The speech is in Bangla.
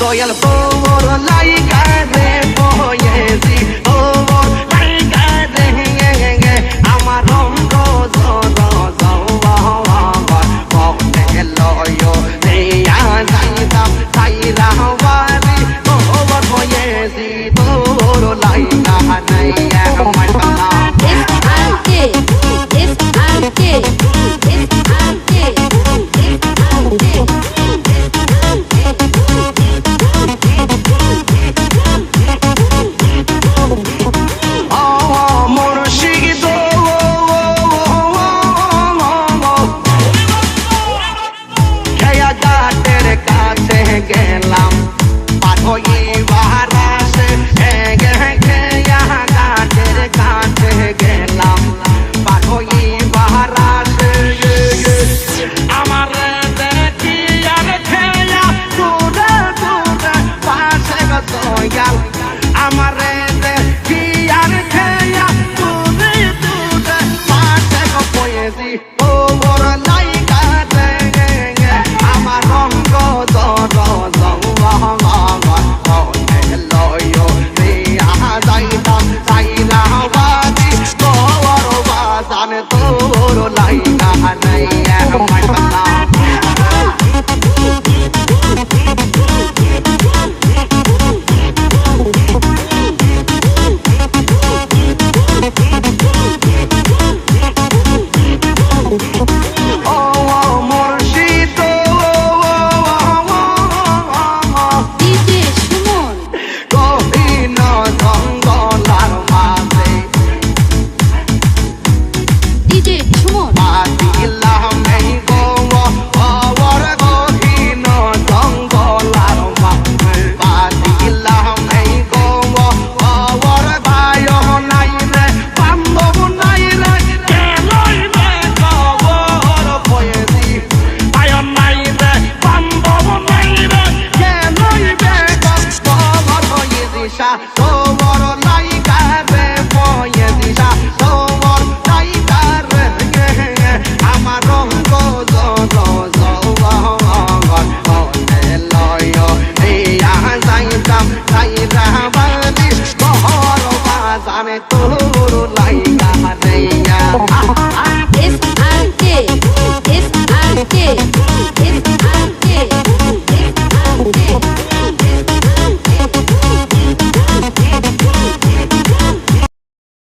royal por like de poyesi oh like de amar rongo zo zo wa hello yo they are saira wali oh poyesi por like naya my গেলাম পাঠই বারাসে গাটের কাছে গেলাম পাঠই বারাসে আমার দেখি আর খেয়া তোরে তোরে পাশে গয়াল আমার দেখি আর খেয়া তোরে তোরে পাশে গয়েছি ও মোর লাইকা আমার রঙ্গ তোর লাইকা নাইয়া my তোমার লাইকা রে বয়ে দিশা তোমার লাইকা রে আমার রঙ্গ যাইতাম যাইরা বাড়ি বহর বাজানে তোর লাইকা নেইয়া SRK